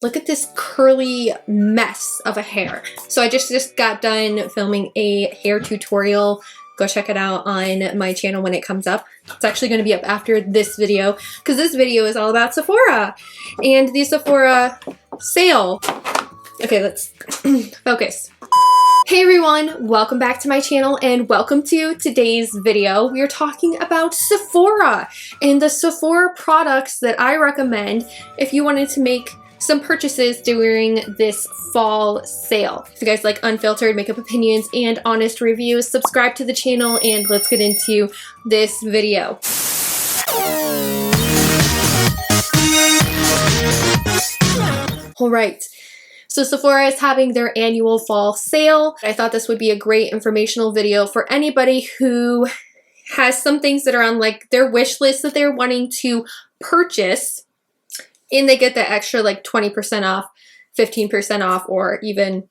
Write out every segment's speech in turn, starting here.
Look at this curly mess of a hair. So I just got done filming a hair tutorial. Go check it out on my channel when it comes up. It's actually going to be up after this video because this video is all about Sephora and the Sephora sale. Okay, let's focus. Hey everyone, welcome back to my channel and welcome to today's video. We are talking about Sephora and the Sephora products that I recommend if you wanted to make some purchases during this fall sale. If you guys like unfiltered makeup opinions and honest reviews, subscribe to the channel and let's get into this video. All right. So Sephora is having their annual fall sale. I thought this would be a great informational video for anybody who has some things that are on like their wish list that they're wanting to purchase, and they get the extra like 20% off, 15% off, or even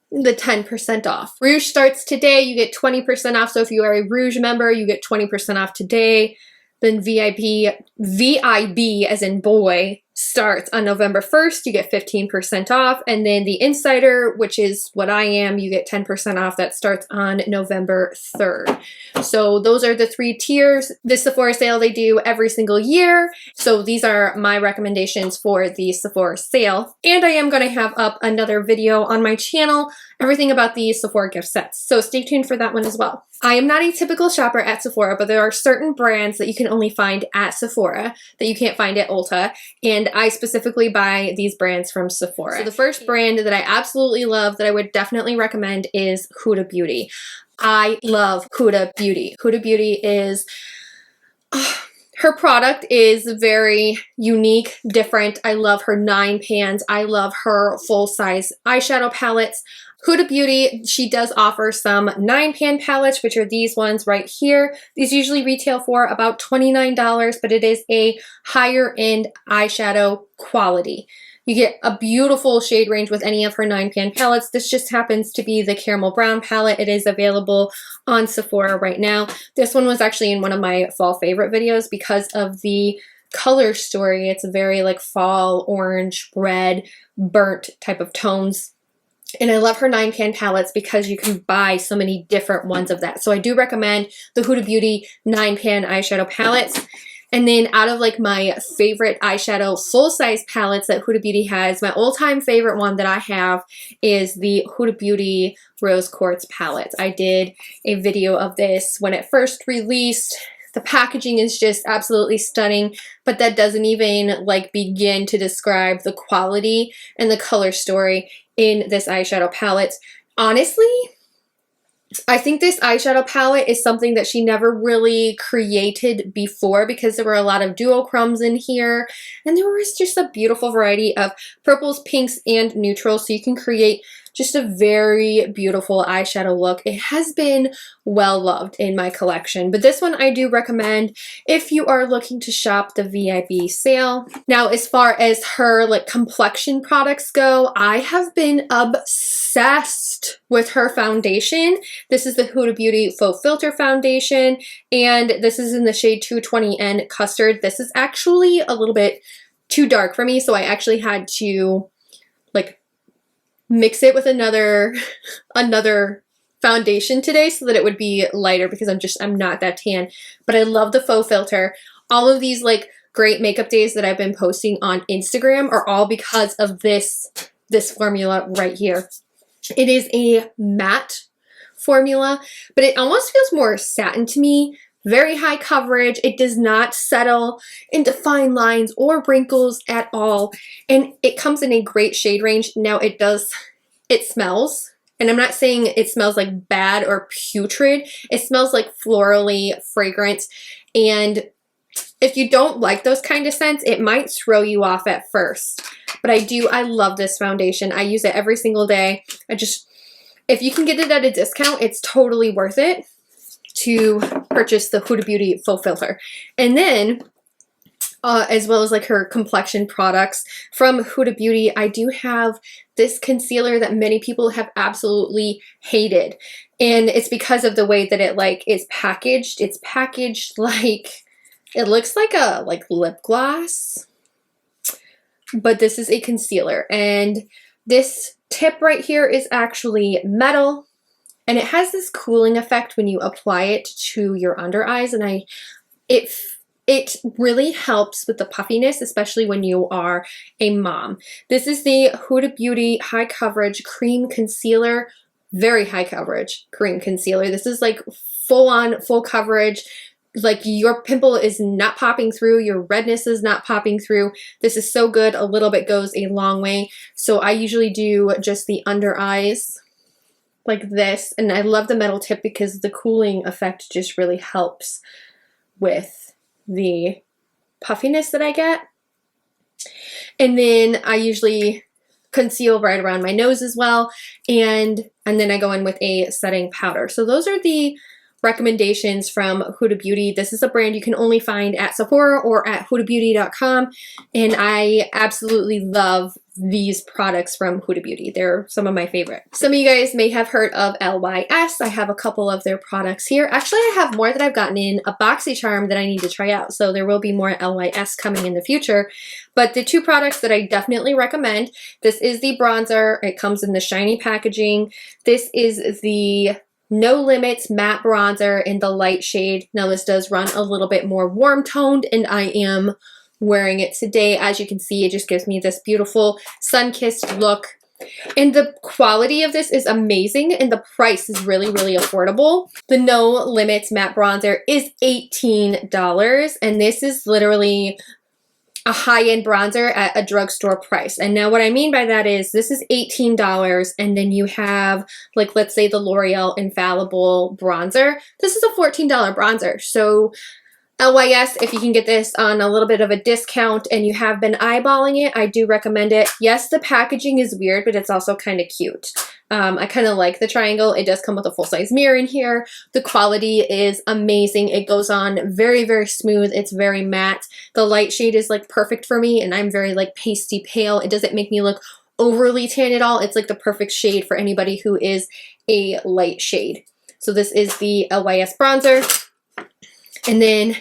the 10% off. Rouge starts today. You get 20% off. So if you are a Rouge member, you get 20% off today. Then VIB as in boy starts on November 1st. You get 15% off. And then the Insider, which is what I am, you get 10% off. That starts on November 3rd. So those are the three tiers. This Sephora sale they do every single year. So these are my recommendations for the Sephora sale. And I am going to have up another video on my channel, everything about the Sephora gift sets. So stay tuned for that one as well. I am not a typical shopper at Sephora, but there are certain brands that you can only find at Sephora that you can't find at Ulta, and I specifically buy these brands from Sephora. So the first brand that I absolutely love that I would definitely recommend is Huda Beauty. I love Huda Beauty. Huda Beauty is... her product is very unique, different. I love her 9 pans. I love her full-size eyeshadow palettes. Huda Beauty, she does offer some 9-pan palettes, which are these ones right here. These usually retail for about $29, but it is a higher-end eyeshadow quality. You get a beautiful shade range with any of her 9-pan palettes. This just happens to be the Caramel Brown palette. It is available on Sephora right now. This one was actually in one of my fall favorite videos because of the color story. It's a very like fall, orange, red, burnt type of tones. And I love her 9-pan palettes because you can buy so many different ones of that. So I do recommend the Huda Beauty 9-pan eyeshadow palettes. And then out of like my favorite eyeshadow full-size palettes that Huda Beauty has, my all-time favorite one that I have is the Huda Beauty Rose Quartz palettes. I did a video of this when it first released. The packaging is just absolutely stunning, but that doesn't even like begin to describe the quality and the color story in this eyeshadow palette. Honestly, I think this eyeshadow palette is something that she never really created before because there were a lot of duochromes in here, and there was just a beautiful variety of purples, pinks, and neutrals, so you can create just a very beautiful eyeshadow look. It has been well loved in my collection, but this one I do recommend if you are looking to shop the VIB sale. Now, as far as her like complexion products go, I have been obsessed with her foundation. This is the Huda Beauty FauxFilter foundation, and this is in the shade 220N Custard. This is actually a little bit too dark for me, so I actually had to like mix it with another foundation today so that it would be lighter because I'm not that tan. But I love the FauxFilter. All of these like great makeup days that I've been posting on Instagram are all because of this formula right here. It is a matte formula, but it almost feels more satin to me. Very high coverage. It does not settle into fine lines or wrinkles at all. And it comes in a great shade range. Now it smells, and I'm not saying it smells like bad or putrid. It smells like florally fragrance. And if you don't like those kind of scents, it might throw you off at first. But I love this foundation. I use it every single day. If you can get it at a discount, it's totally worth it to purchase the Huda Beauty FauxFilter. And then, as well as like her complexion products from Huda Beauty, I do have this concealer that many people have absolutely hated. And it's because of the way that it like is packaged. It's packaged like, it looks like a lip gloss. but this is a concealer, and this tip right here is actually metal, and it has this cooling effect when you apply it to your under eyes, and it really helps with the puffiness, especially when you are a mom. This is the Huda Beauty High Coverage Cream Concealer. Very high coverage cream concealer. This is like full on, full coverage. Like your pimple is not popping through, your redness is not popping through. This is so good. A little bit goes a long way. So I usually do just the under eyes like this. And I love the metal tip because the cooling effect just really helps with the puffiness that I get. And then I usually conceal right around my nose as well, and then I go in with a setting powder. So those are the recommendations from Huda Beauty. This is a brand you can only find at Sephora or at hudabeauty.com, and I absolutely love these products from Huda Beauty. They're some of my favorite. Some of you guys may have heard of LYS. I have a couple of their products here. Actually, I have more that I've gotten in a BoxyCharm that I need to try out, so there will be more LYS coming in the future. But the two products that I definitely recommend, this is the bronzer. It comes in the shiny packaging. This is the No Limits Matte Bronzer in the light shade. Now this does run a little bit more warm toned, and I am wearing it today. As you can see, it just gives me this beautiful sun-kissed look. And the quality of this is amazing, and the price is really, really affordable. The No Limits Matte Bronzer is $18, and this is literally a high-end bronzer at a drugstore price. And now what I mean by that is this is $18, and then you have, like, let's say the L'Oreal Infallible bronzer. This is a $14 bronzer. So LYS, if you can get this on a little bit of a discount and you have been eyeballing it, I do recommend it. Yes, the packaging is weird, but it's also kind of cute. I kind of like the triangle. It does come with a full-size mirror in here. The quality is amazing. It goes on very, very smooth. It's very matte. The light shade is like perfect for me, and I'm very like pasty pale. It doesn't make me look overly tan at all. It's like the perfect shade for anybody who is a light shade. So this is the LYS bronzer. And then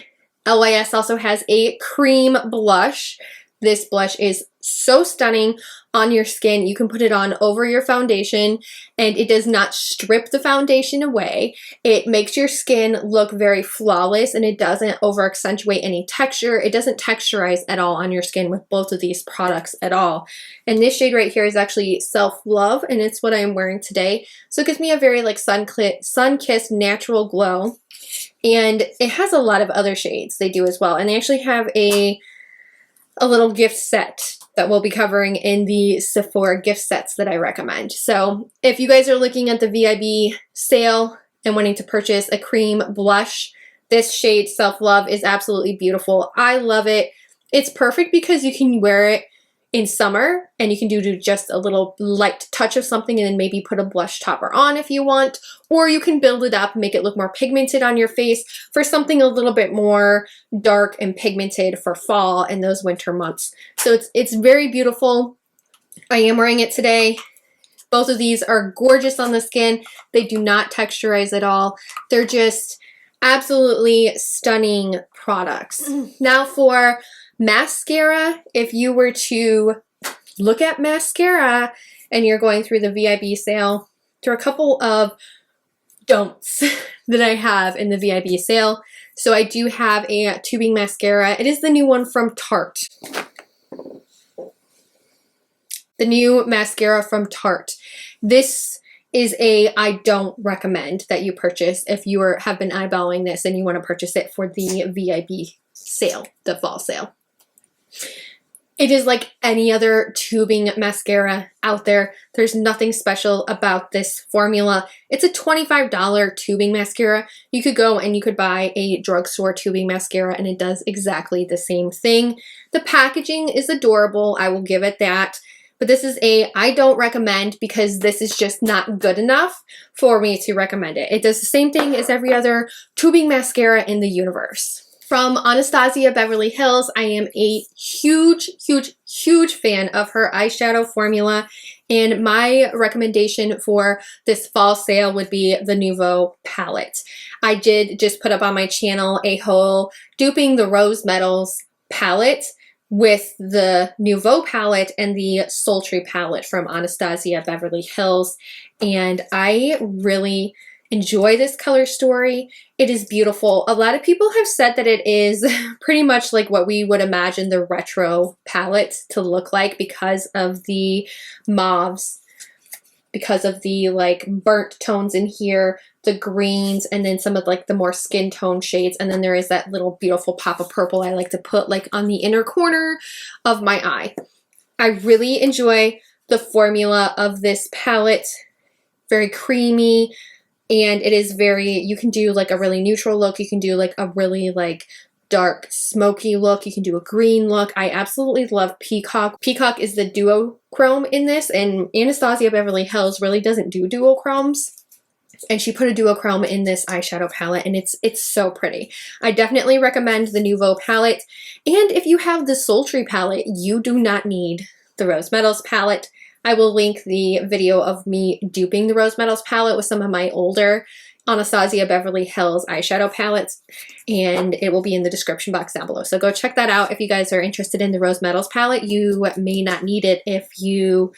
LYS also has a cream blush. This blush is so stunning on your skin. You can put it on over your foundation, and it does not strip the foundation away. It makes your skin look very flawless, and it doesn't over accentuate any texture. It doesn't texturize at all on your skin with both of these products at all. And this shade right here is actually Self Love, and it's what I'm wearing today. So it gives me a very like sun-kissed natural glow. And it has a lot of other shades they do as well. And they actually have a little gift set that we'll be covering in the Sephora gift sets that I recommend. So if you guys are looking at the VIB sale and wanting to purchase a cream blush, this shade Self Love is absolutely beautiful. I love it. It's perfect because you can wear it in summer, and you can do just a little light touch of something and then maybe put a blush topper on if you want, or you can build it up and make it look more pigmented on your face for something a little bit more dark and pigmented for fall and those winter months. So it's very beautiful. I am wearing it today. Both of these are gorgeous on the skin. They do not texturize at all. They're just absolutely stunning products. Now for mascara, if you were to look at mascara and you're going through the VIB sale, there are a couple of don'ts that I have in the VIB sale. So I do have a tubing mascara. It is the new one from Tarte. The new mascara from Tarte. This is I don't recommend that you purchase if you have been eyeballing this and you want to purchase it for the VIB sale, the fall sale. It is like any other tubing mascara out there. There's nothing special about this formula. It's a $25 tubing mascara. You could go and you could buy a drugstore tubing mascara and it does exactly the same thing. The packaging is adorable. I will give it that. But this is I don't recommend because this is just not good enough for me to recommend it. It does the same thing as every other tubing mascara in the universe. From Anastasia Beverly Hills, I am a huge, huge, huge fan of her eyeshadow formula, and my recommendation for this fall sale would be the Nouveau palette. I did just put up on my channel a whole Duping the Rose Metals palette. with the Nouveau palette and the Sultry palette from Anastasia Beverly Hills. And I really enjoy this color story. It is beautiful. A lot of people have said that it is pretty much like what we would imagine the retro palette to look like because of the mauves, because of the like burnt tones in here, the greens, and then some of like the more skin tone shades. And then there is that little beautiful pop of purple I like to put like on the inner corner of my eye. I really enjoy the formula of this palette. Very creamy, and it is very, you can do like a really neutral look. You can do like a really like dark smoky look. You can do a green look. I absolutely love Peacock. Peacock is the duochrome in this, and Anastasia Beverly Hills really doesn't do duochromes. And she put a duochrome in this eyeshadow palette, and it's so pretty. I definitely recommend the Nouveau palette. And if you have the Sultry palette, you do not need the Rose Metals palette. I will link the video of me duping the Rose Metals palette with some of my older Anastasia Beverly Hills eyeshadow palettes, and it will be in the description box down below. So go check that out if you guys are interested in the Rose Metals palette. You may not need it if you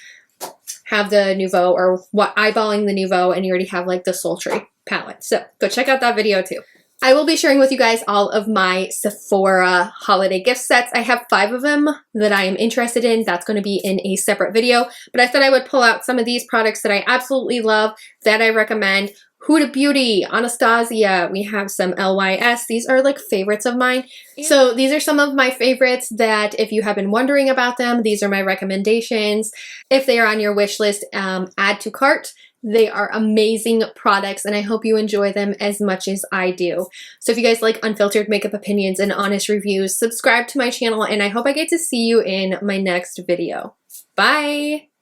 have the Nouveau or eyeballing the Nouveau and you already have like the Sultry palette. So go check out that video too. I will be sharing with you guys all of my Sephora holiday gift sets. I have 5 of them that I am interested in. That's going to be in a separate video, but I thought I would pull out some of these products that I absolutely love, that I recommend. Huda Beauty, Anastasia, we have some LYS. These are like favorites of mine. So these are some of my favorites that if you have been wondering about them, these are my recommendations. If they are on your wish list, add to cart. They are amazing products, and I hope you enjoy them as much as I do. So if you guys like unfiltered makeup opinions and honest reviews, subscribe to my channel, and I hope I get to see you in my next video. Bye!